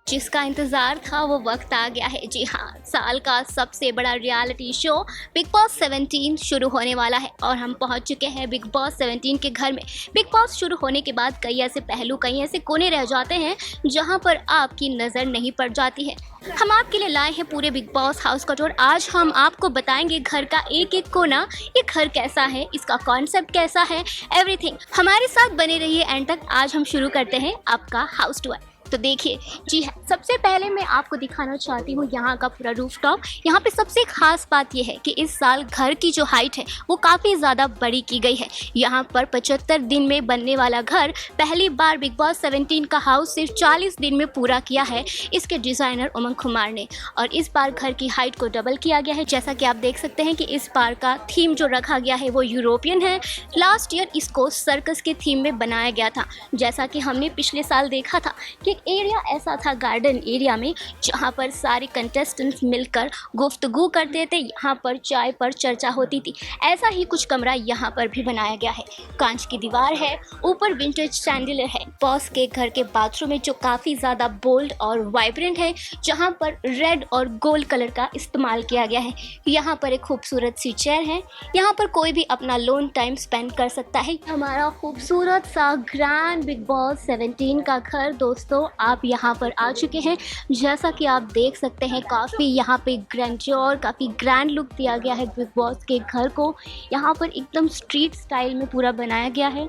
जिसका इंतज़ार था वो वक्त आ गया है। जी हाँ, साल का सबसे बड़ा रियलिटी शो बिग बॉस 17 शुरू होने वाला है और हम पहुंच चुके हैं बिग बॉस 17 के घर में। बिग बॉस शुरू होने के बाद कई ऐसे पहलू, कई ऐसे कोने रह जाते हैं जहां पर आपकी नज़र नहीं पड़ जाती है। हम आपके लिए लाए हैं पूरे बिग बॉस हाउस का टूर। आज हम आपको बताएंगे घर का एक एक कोना, ये घर कैसा है, इसका कॉन्सेप्ट कैसा है, एवरीथिंग। हमारे साथ बने रहिए एंड तक। आज हम शुरू करते हैं आपका हाउस टूर। तो देखिए, जी हाँ, सबसे पहले मैं आपको दिखाना चाहती हूँ यहाँ का पूरा रूफटॉप। यहाँ पे सबसे खास बात यह है कि इस साल घर की जो हाइट है वो काफ़ी ज़्यादा बड़ी की गई है। यहाँ पर 75 दिन में बनने वाला घर पहली बार बिग बॉस 17 का हाउस सिर्फ 40 दिन में पूरा किया है इसके डिज़ाइनर उमंग कुमार ने। और इस बार घर की हाइट को डबल किया गया है। जैसा कि आप देख सकते हैं कि इस बार का थीम जो रखा गया है वो यूरोपियन है। लास्ट ईयर इसको सर्कस के थीम में बनाया गया था। जैसा कि हमने पिछले साल देखा था कि एरिया ऐसा था गार्डन एरिया में, जहाँ पर सारे कंटेस्टेंट्स मिलकर गुफ्तगू करते थे, यहाँ पर चाय पर चर्चा होती थी। ऐसा ही कुछ कमरा यहाँ पर भी बनाया गया है। कांच की दीवार है, ऊपर विंटेज सैंडलियर है। बॉस के घर के बाथरूम में जो काफ़ी ज़्यादा बोल्ड और वाइब्रेंट है, जहाँ पर रेड और गोल्ड कलर का इस्तेमाल किया गया है। यहाँ पर एक खूबसूरत सी चेयर है, यहाँ पर कोई भी अपना लोन टाइम स्पेंड कर सकता है। हमारा खूबसूरत सा ग्रैंड बिग बॉस 17 का घर दोस्तों आप यहाँ पर आ चुके हैं। जैसा कि आप देख सकते हैं काफ़ी यहाँ पे ग्रैंड्योर, काफ़ी ग्रैंड लुक दिया गया है बिग बॉस के घर को। यहाँ पर एकदम स्ट्रीट स्टाइल में पूरा बनाया गया है।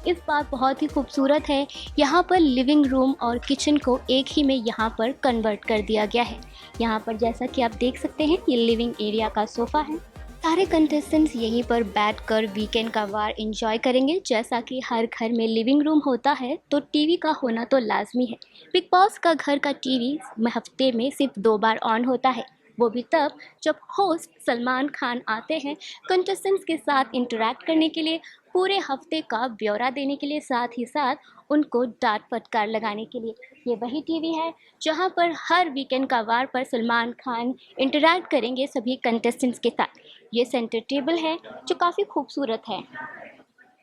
इस बार बहुत ही खूबसूरत है। यहाँ पर लिविंग रूम और किचन को एक ही में यहाँ पर कन्वर्ट कर दिया गया है। यहाँ पर जैसा कि आप देख सकते हैं ये लिविंग एरिया का सोफ़ा है। सारे कंटेस्टेंट्स यहीं पर बैठकर वीकेंड का वार एंजॉय करेंगे। जैसा कि हर घर में लिविंग रूम होता है तो टीवी का होना तो लाजमी है। बिग बॉस का घर का टीवी हफ्ते में सिर्फ 2 बार ऑन होता है, वो भी तब जब होस्ट सलमान खान आते हैं कंटेस्टेंट्स के साथ इंटरेक्ट करने के लिए, पूरे हफ्ते का ब्यौरा देने के लिए, साथ ही साथ उनको डांट फटकार लगाने के लिए। ये वही टीवी है जहां पर हर वीकेंड का वार पर सलमान खान इंटरेक्ट करेंगे सभी कंटेस्टेंट्स के साथ। ये सेंटर टेबल है जो काफ़ी खूबसूरत है।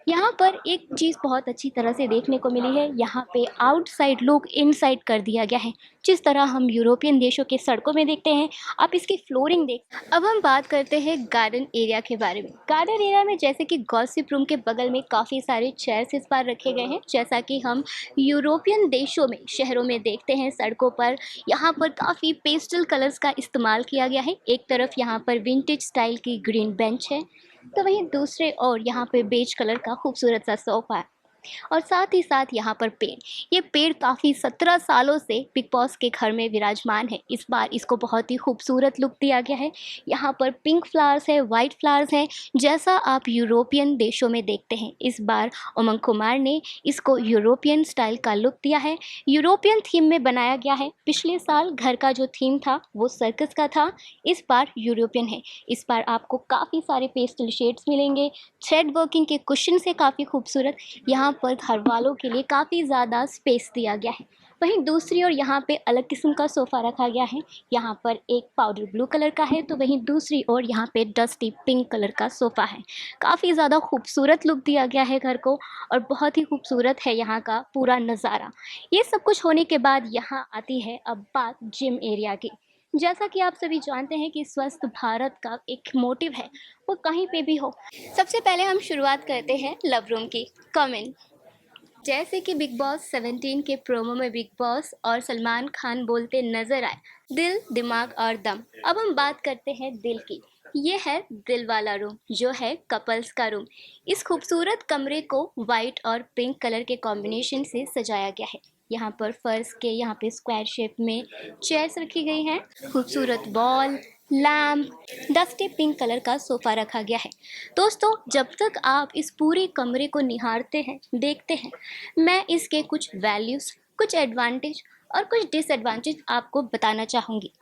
यहाँ पर एक चीज़ बहुत अच्छी तरह से देखने को मिली है, यहाँ पे आउटसाइड लुक इनसाइड कर दिया गया है। जिस तरह हम यूरोपियन देशों के सड़कों में देखते हैं, आप इसकी फ्लोरिंग देख। अब हम बात करते हैं गार्डन एरिया के बारे में। गार्डन एरिया में जैसे कि गॉसिप रूम के बगल में काफ़ी सारे चेयर्स इस बार रखे गए हैं, जैसा कि हम यूरोपियन देशों में शहरों में देखते हैं सड़कों पर। यहाँ पर काफ़ी पेस्टल कलर्स का इस्तेमाल किया गया है। एक तरफ यहाँ पर विंटेज स्टाइल की ग्रीन बेंच है, तो वहीं दूसरे और यहाँ पे बेज कलर का खूबसूरत सा सोफा है। और साथ ही साथ यहाँ पर पेड़, ये पेड़ काफ़ी 17 सालों से बिग बॉस के घर में विराजमान है। इस बार इसको बहुत ही खूबसूरत लुक दिया गया है। यहाँ पर पिंक फ्लावर्स है, वाइट फ्लावर्स हैं, जैसा आप यूरोपियन देशों में देखते हैं। इस बार उमंग कुमार ने इसको यूरोपियन स्टाइल का लुक दिया है, यूरोपियन थीम में बनाया गया है। पिछले साल घर का जो थीम था वो सर्कस का था, इस बार यूरोपियन है। इस बार आपको काफ़ी सारे पेस्टल शेड्स मिलेंगे। थ्रेड वर्किंग के कुशन से काफ़ी खूबसूरत यहाँ पर घर वालों के लिए काफ़ी ज़्यादा स्पेस दिया गया है। वहीं दूसरी ओर यहाँ पे अलग किस्म का सोफ़ा रखा गया है। यहाँ पर एक पाउडर ब्लू कलर का है, तो वहीं दूसरी ओर यहाँ पे डस्टी पिंक कलर का सोफ़ा है। काफ़ी ज़्यादा खूबसूरत लुक दिया गया है घर को और बहुत ही खूबसूरत है यहाँ का पूरा नज़ारा। ये सब कुछ होने के बाद यहाँ आती है अब बात जिम एरिया की। जैसा कि आप सभी जानते हैं कि स्वस्थ भारत का एक मोटिव है, वो कहीं पे भी हो। सबसे पहले हम शुरुआत करते हैं लव रूम की। कमेंट जैसे कि बिग बॉस 17 के प्रोमो में बिग बॉस और सलमान खान बोलते नजर आए, दिल, दिमाग और दम। अब हम बात करते हैं दिल की। ये है दिल वाला रूम, जो है कपल्स का रूम। इस खूबसूरत कमरे को वाइट और पिंक कलर के कॉम्बिनेशन से सजाया गया है। यहाँ पर फर्श के यहाँ पे स्क्वायर शेप में चेयर्स रखी गई हैं, खूबसूरत ball, lamp, dusty pink colour का सोफ़ा रखा गया है। दोस्तों, जब तक आप इस पूरे कमरे को निहारते हैं, देखते हैं, मैं इसके कुछ वैल्यूज़, कुछ एडवांटेज और कुछ डिसएडवांटेज आपको बताना चाहूँगी।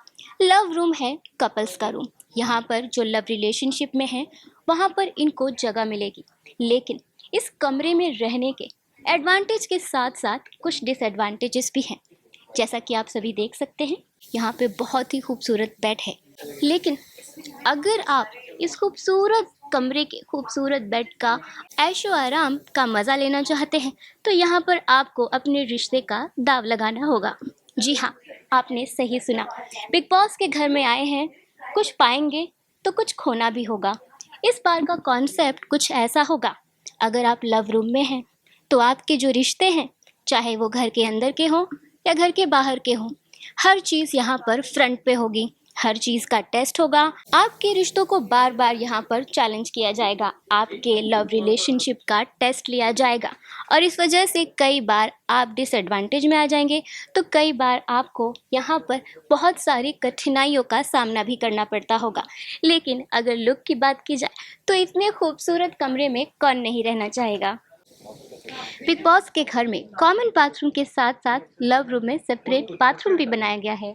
लव रूम है कपल्स का रूम। यहाँ पर जो लव रिलेशनशिप में है वहाँ पर इनको जगह मिलेगी। लेकिन इस कमरे में रहने के एडवांटेज के साथ साथ कुछ डिसएडवांटेजेस भी हैं। जैसा कि आप सभी देख सकते हैं, यहाँ पे बहुत ही खूबसूरत बेड है। लेकिन अगर आप इस खूबसूरत कमरे के खूबसूरत बेड का ऐशो आराम का मज़ा लेना चाहते हैं, तो यहाँ पर आपको अपने रिश्ते का दाव लगाना होगा। जी हाँ, आपने सही सुना। बिग बॉस के घर में आए हैं, कुछ पाएंगे तो कुछ खोना भी होगा। इस बार का कॉन्सेप्ट कुछ ऐसा होगा, अगर आप लव रूम में हैं तो आपके जो रिश्ते हैं, चाहे वो घर के अंदर के हों या घर के बाहर के हों, हर चीज़ यहाँ पर फ्रंट पे होगी। हर चीज़ का टेस्ट होगा। आपके रिश्तों को बार बार यहाँ पर चैलेंज किया जाएगा। आपके लव रिलेशनशिप का टेस्ट लिया जाएगा और इस वजह से कई बार आप डिसएडवांटेज में आ जाएंगे, तो कई बार आपको यहाँ पर बहुत सारी कठिनाइयों का सामना भी करना पड़ता होगा। लेकिन अगर लुक की बात की जाए तो इतने खूबसूरत कमरे में कौन नहीं रहना चाहेगा। बिग बॉस के घर में कॉमन बाथरूम के साथ साथ लव रूम में सेपरेट बाथरूम भी बनाया गया है।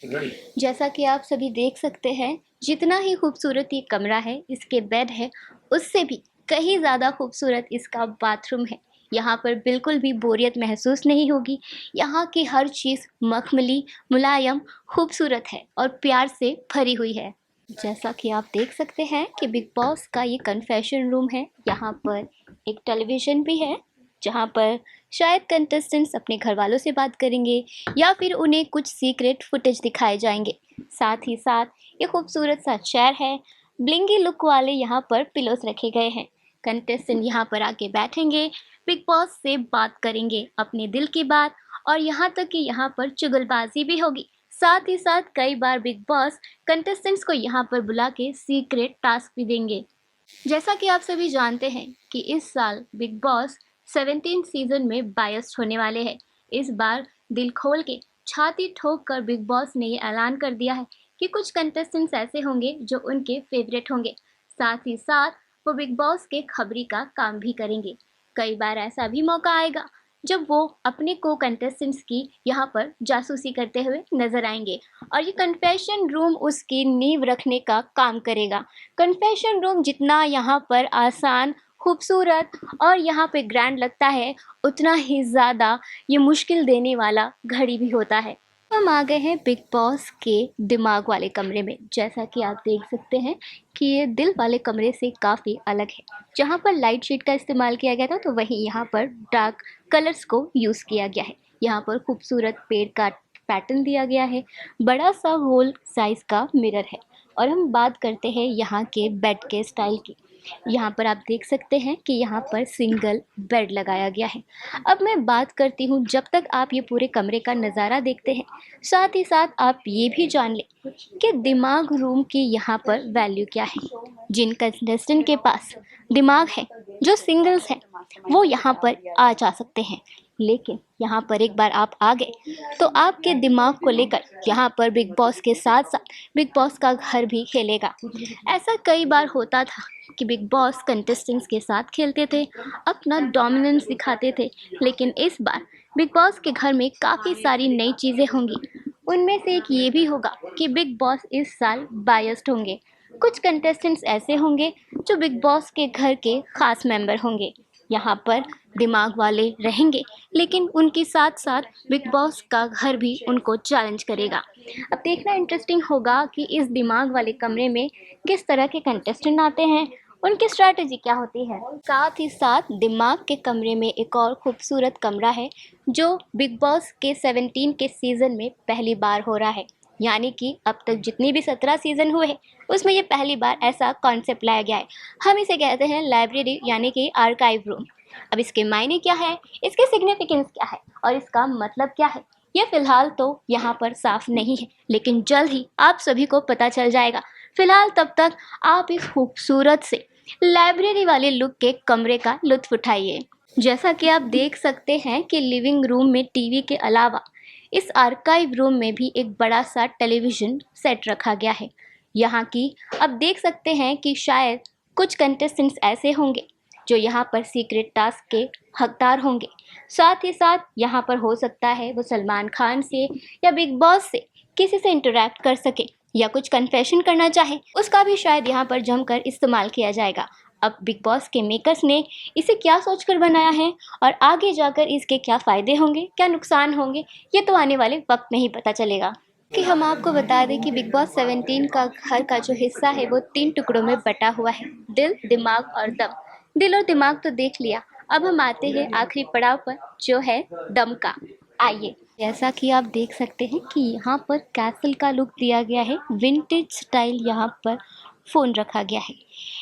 जैसा कि आप सभी देख सकते हैं, जितना ही खूबसूरत ये कमरा है, इसके बेड है, उससे भी कहीं ज़्यादा खूबसूरत इसका बाथरूम है। यहाँ पर बिल्कुल भी बोरियत महसूस नहीं होगी। यहाँ की हर चीज़ मखमली, मुलायम, खूबसूरत है और प्यार से भरी हुई है। जैसा कि आप देख सकते हैं कि बिग बॉस का ये कन्फेशन रूम है। यहाँ पर एक टेलीविज़न भी है, जहाँ पर शायद कंटेस्टेंट्स अपने घर वालों से बात करेंगे या फिर उन्हें कुछ सीक्रेट फुटेज दिखाए जाएंगे। साथ ही साथ ये खूबसूरत सा चेयर है, ब्लिंगी लुक वाले यहाँ पर पिलोस रखे गए हैं। कंटेस्टेंट यहाँ पर आके बैठेंगे, बिग बॉस से बात करेंगे अपने दिल की बात, और यहाँ तक कि यहाँ पर चुगलबाजी भी होगी। साथ ही साथ कई बार बिग बॉस कंटेस्टेंट्स को यहाँ पर बुला के सीक्रेट टास्क भी देंगे। जैसा कि आप सभी जानते हैं कि इस साल बिग बॉस 17 सीजन में बायस्ड होने वाले हैं। इस बार दिल खोल के, छाती ठोक कर बिग बॉस ने ये ऐलान कर दिया है कि कुछ कंटेस्टेंट्स ऐसे होंगे जो उनके फेवरेट होंगे। साथ ही साथ वो बिग बॉस के खबरी का काम भी करेंगे। कई बार ऐसा भी मौका आएगा जब वो अपने को कंटेस्टेंट्स की यहाँ पर जासूसी करते हुए नजर आएंगे, और ये कन्फेशन रूम उसकी नींव रखने का काम करेगा। कन्फेशन रूम जितना यहाँ पर आसान, खूबसूरत और यहाँ पे ग्रैंड लगता है, उतना ही ज़्यादा ये मुश्किल देने वाला घड़ी भी होता है। हम आ गए हैं बिग बॉस के दिमाग वाले कमरे में। जैसा कि आप देख सकते हैं कि ये दिल वाले कमरे से काफ़ी अलग है। जहाँ पर लाइट शेड का इस्तेमाल किया गया था, तो वहीं यहाँ पर डार्क कलर्स को यूज़ किया गया है। यहाँ पर खूबसूरत पेड़ का पैटर्न दिया गया है, बड़ा सा होल साइज़ का मिरर है। और हम बात करते हैं यहाँ के बेड के स्टाइल की। यहाँ पर आप देख सकते हैं कि यहाँ पर सिंगल बेड लगाया गया है। अब मैं बात करती हूँ, जब तक आप ये पूरे कमरे का नज़ारा देखते हैं, साथ ही साथ आप ये भी जान लें कि दिमाग रूम की यहाँ पर वैल्यू क्या है। जिन कंटेस्टेंट के पास दिमाग है, जो सिंगल्स हैं, वो यहाँ पर आ जा सकते हैं। लेकिन यहाँ पर एक बार आप आ गए तो आपके दिमाग को लेकर यहाँ पर बिग बॉस के साथ साथ बिग बॉस का घर भी खेलेगा। ऐसा कई बार होता था कि बिग बॉस कंटेस्टेंट्स के साथ खेलते थे, अपना डोमिनेंस दिखाते थे। लेकिन इस बार बिग बॉस के घर में काफ़ी सारी नई चीज़ें होंगी। उनमें से एक ये भी होगा कि बिग बॉस इस साल बायस्ड होंगे। कुछ कंटेस्टेंट्स ऐसे होंगे जो बिग बॉस के घर के ख़ास मेंबर होंगे। यहाँ पर दिमाग वाले रहेंगे, लेकिन उनके साथ साथ बिग बॉस का घर भी उनको चैलेंज करेगा। अब देखना इंटरेस्टिंग होगा कि इस दिमाग वाले कमरे में किस तरह के कंटेस्टेंट आते हैं, उनकी स्ट्रैटेजी क्या होती है। साथ ही साथ दिमाग के कमरे में एक और खूबसूरत कमरा है जो बिग बॉस के 17 के सीज़न में पहली बार हो रहा है। यानी कि अब तक जितनी भी 17 सीज़न हुए हैं, उसमें ये पहली बार ऐसा कॉन्सेप्ट लाया गया है। हम इसे कहते हैं लाइब्रेरी, यानी कि आर्काइव रूम। अब इसके मायने क्या है, इसके सिग्निफिकेंस क्या है और इसका मतलब क्या है, ये फ़िलहाल तो यहाँ पर साफ नहीं है, लेकिन जल्द ही आप सभी को पता चल जाएगा। फ़िलहाल तब तक आप इस खूबसूरत से लाइब्रेरी वाले लुक के कमरे का लुत्फ़ उठाइए। जैसा कि आप देख सकते हैं कि लिविंग रूम में टीवी के अलावा इस आर्काइव रूम में भी एक बड़ा सा टेलीविज़न सेट रखा गया है। यहाँ की अब देख सकते हैं कि शायद कुछ कंटेस्टेंट्स ऐसे होंगे जो यहाँ पर सीक्रेट टास्क के हकदार होंगे। साथ ही साथ यहाँ पर हो सकता है वो सलमान खान से या बिग बॉस से किसी से इंटरेक्ट कर सके। या कुछ कन्फेशन करना चाहे, उसका भी शायद यहाँ पर जमकर इस्तेमाल किया जाएगा। अब बिग बॉस के मेकर्स ने इसे क्या सोचकर बनाया है और आगे जाकर इसके क्या फ़ायदे होंगे, क्या नुकसान होंगे, ये तो आने वाले वक्त में ही पता चलेगा। कि हम आपको बता दें कि बिग बॉस 17 का घर का जो हिस्सा है वो 3 टुकड़ों में बटा हुआ है, दिल, दिमाग और दम। दिल और दिमाग तो देख लिया, अब हम आते हैं आखिरी पड़ाव पर जो है दम का। आइए, जैसा कि आप देख सकते हैं कि यहाँ पर कैसल का लुक दिया गया है, विंटेज स्टाइल यहाँ पर फ़ोन रखा गया है।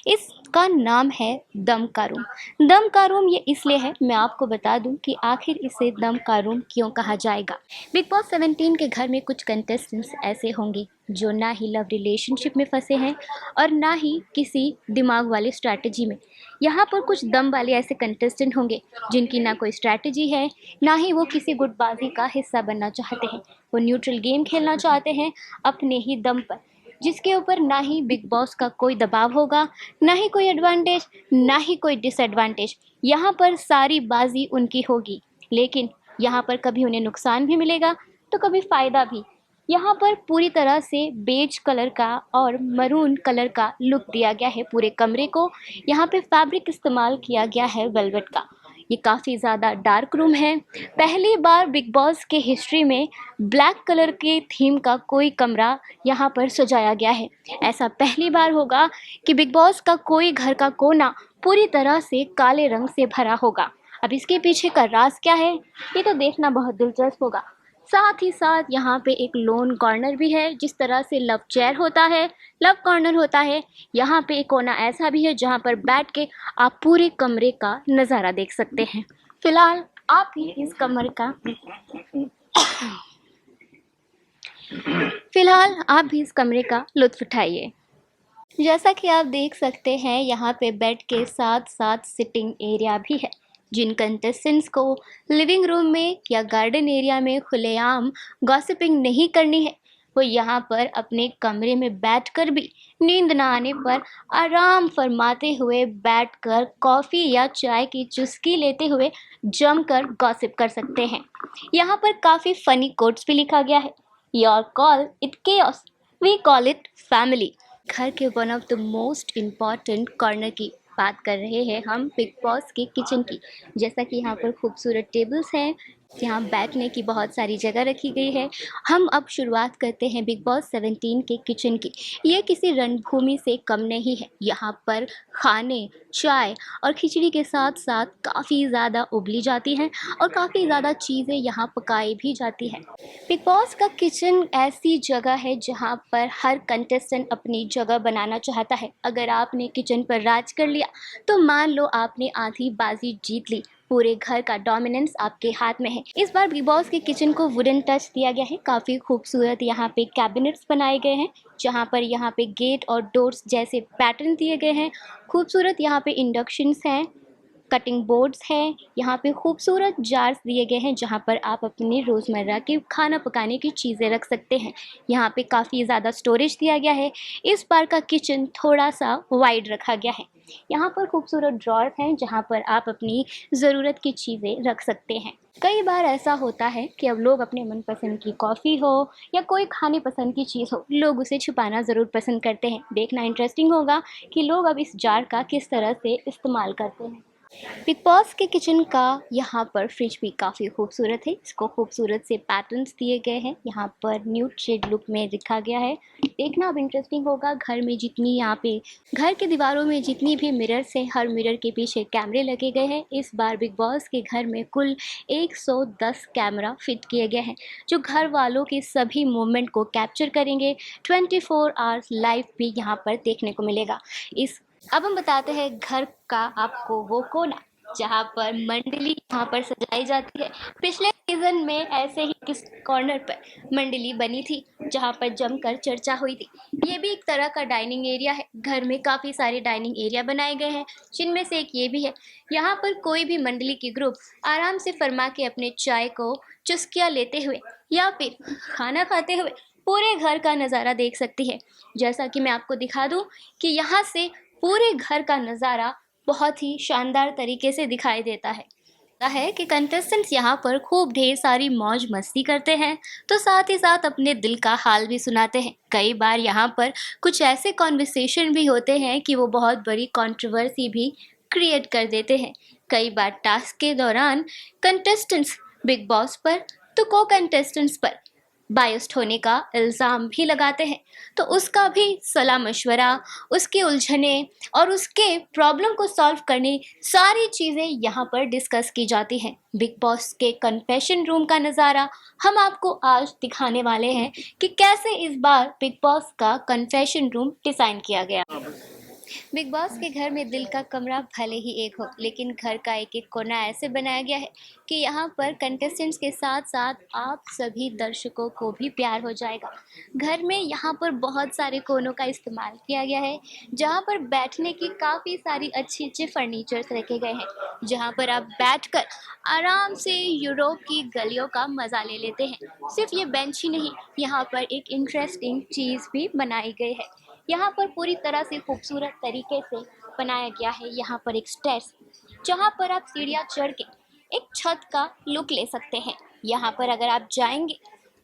इसका नाम है दम का रूम। दम का रूम ये इसलिए है, मैं आपको बता दूं कि आखिर इसे दम का रूम क्यों कहा जाएगा। बिग बॉस 17 के घर में कुछ कंटेस्टेंट्स ऐसे होंगे जो ना ही लव रिलेशनशिप में फंसे हैं और ना ही किसी दिमाग वाली स्ट्रैटेजी में। यहाँ पर कुछ दम वाले ऐसे कंटेस्टेंट होंगे जिनकी ना कोई स्ट्रैटेजी है, ना ही वो किसी गुटबाजी का हिस्सा बनना चाहते हैं। वो न्यूट्रल गेम खेलना चाहते हैं अपने ही दम पर, जिसके ऊपर ना ही बिग बॉस का कोई दबाव होगा, ना ही कोई एडवांटेज, ना ही कोई डिसएडवांटेज। यहाँ पर सारी बाजी उनकी होगी, लेकिन यहाँ पर कभी उन्हें नुकसान भी मिलेगा तो कभी फ़ायदा भी। यहाँ पर पूरी तरह से बेज कलर का और मरून कलर का लुक दिया गया है पूरे कमरे को। यहाँ पे फैब्रिक इस्तेमाल किया गया है वेलवेट का। ये काफ़ी ज़्यादा डार्क रूम है। पहली बार बिग बॉस के हिस्ट्री में ब्लैक कलर के थीम का कोई कमरा यहाँ पर सजाया गया है। ऐसा पहली बार होगा कि बिग बॉस का कोई घर का कोना पूरी तरह से काले रंग से भरा होगा। अब इसके पीछे का राज क्या है, ये तो देखना बहुत दिलचस्प होगा। साथ ही साथ यहाँ पे एक लोन कॉर्नर भी है, जिस तरह से लव चेयर होता है, लव कॉर्नर होता है। यहाँ पे एक कोना ऐसा भी है जहाँ पर बैठ के आप पूरे कमरे का नज़ारा देख सकते हैं। फिलहाल आप भी इस कमरे का फिलहाल आप भी इस कमरे का लुत्फ उठाइए। जैसा कि आप देख सकते हैं, यहाँ पे बेड के साथ साथ सिटिंग एरिया भी है। जिन कंटेस्टेंट्स को लिविंग रूम में या गार्डन एरिया में खुलेआम गॉसिपिंग नहीं करनी है, वो यहाँ पर अपने कमरे में बैठकर भी नींद ना आने पर आराम फरमाते हुए बैठकर कॉफ़ी या चाय की चुस्की लेते हुए जमकर गॉसिप कर सकते हैं। यहाँ पर काफ़ी फ़नी कोट्स भी लिखा गया है, your call it chaos, we call it family. घर के one of the most important corner की बात कर रहे हैं हम, बिग बॉस के किचन की। जैसा कि यहाँ पर खूबसूरत टेबल्स हैं, यहाँ बैठने की बहुत सारी जगह रखी गई है। हम अब शुरुआत करते हैं बिग बॉस 17 के किचन की। ये किसी रणभूमि से कम नहीं है। यहाँ पर खाने, चाय और खिचड़ी के साथ साथ काफ़ी ज़्यादा उबली जाती हैं और काफ़ी ज़्यादा चीज़ें यहाँ पकाई भी जाती हैं। बिग बॉस का किचन ऐसी जगह है जहाँ पर हर कंटेस्टेंट अपनी जगह बनाना चाहता है। अगर आपने किचन पर राज कर लिया तो मान लो आपने आधी बाजी जीत ली, पूरे घर का डोमिनेंस आपके हाथ में है। इस बार बिग बॉस के किचन को वुडन टच दिया गया है। काफ़ी खूबसूरत यहाँ पे कैबिनेट्स बनाए गए हैं, जहाँ पर यहाँ पे गेट और डोर्स जैसे पैटर्न दिए गए हैं। खूबसूरत यहाँ पे इंडक्शंस हैं, कटिंग बोर्ड्स हैं, यहाँ पे खूबसूरत जार्स दिए गए हैं जहाँ पर आप अपनी रोज़मर्रा के खाना पकाने की चीज़ें रख सकते हैं। यहाँ पे काफ़ी ज़्यादा स्टोरेज दिया गया है। इस बार का किचन थोड़ा सा वाइड रखा गया है। यहाँ पर खूबसूरत ड्रॉर्स हैं जहाँ पर आप अपनी ज़रूरत की चीज़ें रख सकते हैं। कई बार ऐसा होता है कि अब लोग अपने मनपसंद की कॉफ़ी हो या कोई खाने पसंद की चीज़ हो, लोग उसे छुपाना ज़रूर पसंद करते हैं। देखना इंटरेस्टिंग होगा कि लोग अब इस जार का किस तरह से इस्तेमाल करते हैं। बिग बॉस के किचन का यहाँ पर फ्रिज भी काफ़ी खूबसूरत है। इसको खूबसूरत से पैटर्न्स दिए गए हैं, यहाँ पर न्यूड शेड लुक में लिखा गया है। देखना अब इंटरेस्टिंग होगा। घर में जितनी यहाँ पे घर की दीवारों में जितनी भी मिरर्स हैं, हर मिरर के पीछे कैमरे लगे गए हैं। इस बार बिग बॉस के घर में कुल 110 कैमरा फिट किए गए हैं, जो घर वालों के सभी मूवमेंट को कैप्चर करेंगे। 24 आवर्स लाइव भी यहाँ पर देखने को मिलेगा। अब हम बताते हैं घर का आपको वो कोना जहाँ पर मंडली यहाँ पर सजाई जाती है। पिछले सीजन में ऐसे ही किस कॉर्नर पर मंडली बनी थी जहाँ पर जमकर चर्चा हुई थी। ये भी एक तरह का डाइनिंग एरिया है। घर में काफ़ी सारे डाइनिंग एरिया बनाए गए हैं, जिनमें से एक ये भी है। यहाँ पर कोई भी मंडली की ग्रुप आराम से फरमा के अपने चाय को चुस्कियाँ लेते हुए या फिर खाना खाते हुए पूरे घर का नज़ारा देख सकती है। जैसा कि मैं आपको दिखा दूँ कि यहाँ से पूरे घर का नज़ारा बहुत ही शानदार तरीके से दिखाई देता है। है कि कंटेस्टेंट्स यहाँ पर खूब ढेर सारी मौज मस्ती करते हैं, तो साथ ही साथ अपने दिल का हाल भी सुनाते हैं। कई बार यहाँ पर कुछ ऐसे कॉन्वर्सेशन भी होते हैं कि वो बहुत बड़ी कंट्रोवर्सी भी क्रिएट कर देते हैं। कई बार टास्क के दौरान कंटेस्टेंट्स बिग बॉस पर तो को कंटेस्टेंट्स पर बायस्ड होने का इल्ज़ाम भी लगाते हैं, तो उसका भी सलाह मशवरा, उसकी उलझने और उसके प्रॉब्लम को सॉल्व करने सारी चीज़ें यहाँ पर डिस्कस की जाती हैं। बिग बॉस के कन्फेशन रूम का नज़ारा हम आपको आज दिखाने वाले हैं कि कैसे इस बार बिग बॉस का कन्फेशन रूम डिज़ाइन किया गया। बिग बॉस के घर में दिल का कमरा भले ही एक हो, लेकिन घर का एक एक कोना ऐसे बनाया गया है कि यहाँ पर कंटेस्टेंट्स के साथ साथ आप सभी दर्शकों को भी प्यार हो जाएगा। घर में यहाँ पर बहुत सारे कोनों का इस्तेमाल किया गया है, जहाँ पर बैठने की काफ़ी सारी अच्छी अच्छी फर्नीचर्स रखे गए हैं, जहाँ पर आप बैठकर आराम से यूरोप की गलियों का मज़ा ले लेते हैं। सिर्फ ये बेंच ही नहीं, यहाँ पर एक इंटरेस्टिंग चीज़ भी बनाई गई है। यहाँ पर पूरी तरह से खूबसूरत तरीके से बनाया गया है। यहाँ पर एक स्टेयर्स, जहाँ पर आप सीढ़ियाँ चढ़ के एक छत का लुक ले सकते हैं। यहाँ पर अगर आप जाएंगे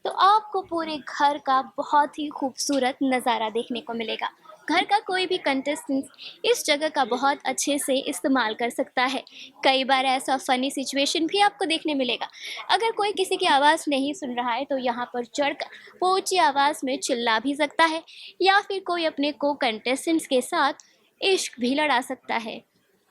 तो आपको पूरे घर का बहुत ही खूबसूरत नज़ारा देखने को मिलेगा। घर का कोई भी कंटेस्टेंट इस जगह का बहुत अच्छे से इस्तेमाल कर सकता है। कई बार ऐसा फ़नी सिचुएशन भी आपको देखने मिलेगा। अगर कोई किसी की आवाज़ नहीं सुन रहा है तो यहाँ पर चढ़कर वो ऊँची आवाज़ में चिल्ला भी सकता है, या फिर कोई अपने को कंटेस्टेंट्स के साथ इश्क भी लड़ा सकता है।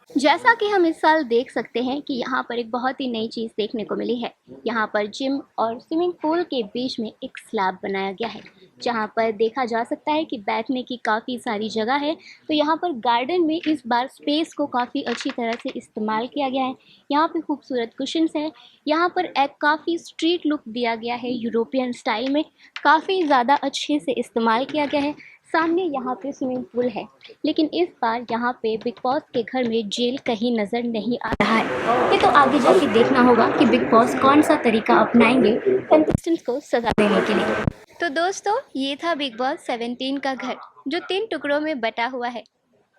जैसा कि हम इस साल देख सकते हैं कि यहाँ पर एक बहुत ही नई चीज़ देखने को मिली है। यहाँ पर जिम और स्विमिंग पूल के बीच में एक स्लैब बनाया गया है, जहाँ पर देखा जा सकता है कि बैठने की काफ़ी सारी जगह है। तो यहाँ पर गार्डन में इस बार स्पेस को काफ़ी अच्छी तरह से इस्तेमाल किया गया है। यहाँ पे खूबसूरत कुशन्स हैं। यहाँ पर एक काफ़ी स्ट्रीट लुक दिया गया है, यूरोपियन स्टाइल में काफ़ी ज़्यादा अच्छे से इस्तेमाल किया गया है। सामने यहाँ पे स्विमिंग पूल है, लेकिन इस बार यहाँ पे बिग बॉस के घर में जेल कहीं नज़र नहीं आ रहा है। ये तो आगे जाके देखना होगा कि बिग बॉस कौन सा तरीका अपनाएंगे कंटेस्टेंट्स को सजा देने के लिए। तो दोस्तों, ये था बिग बॉस 17 का घर, जो 3 टुकड़ों में बटा हुआ है,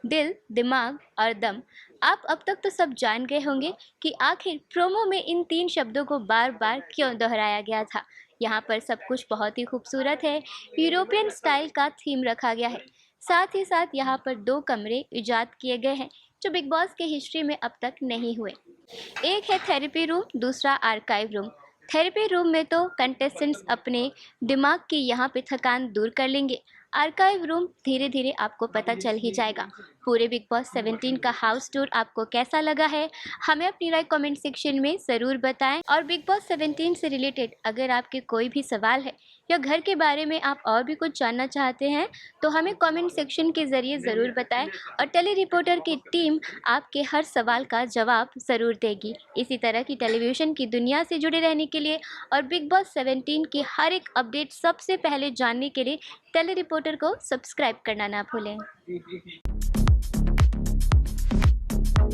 दिल, दिमाग और दम। आप अब तक तो सब जान गए होंगे कि आखिर प्रोमो में इन 3 शब्दों को बार बार क्यों दोहराया गया था। यहाँ पर सब कुछ बहुत ही खूबसूरत है। यूरोपियन स्टाइल का थीम रखा गया है। साथ ही साथ यहाँ पर 2 कमरे इजाद किए गए हैं, जो बिग बॉस के हिस्ट्री में अब तक नहीं हुए। एक है थेरेपी रूम, दूसरा आर्काइव रूम। थेरेपी रूम में तो कंटेस्टेंट्स अपने दिमाग की यहाँ पे थकान दूर कर लेंगे। आर्काइव रूम धीरे धीरे आपको पता चल ही जाएगा। पूरे बिग बॉस 17 का हाउस टूर आपको कैसा लगा है, हमें अपनी राय कमेंट सेक्शन में ज़रूर बताएं। और बिग बॉस 17 से रिलेटेड अगर आपके कोई भी सवाल है या घर के बारे में आप और भी कुछ जानना चाहते हैं, तो हमें कमेंट सेक्शन के ज़रिए ज़रूर बताएं, और टेली रिपोर्टर की टीम आपके हर सवाल का जवाब ज़रूर देगी। इसी तरह की टेलीविज़न की दुनिया से जुड़े रहने के लिए और बिग बॉस 17 की हर एक अपडेट सबसे पहले जानने के लिए टेली रिपोर्टर को सब्सक्राइब करना ना भूलें।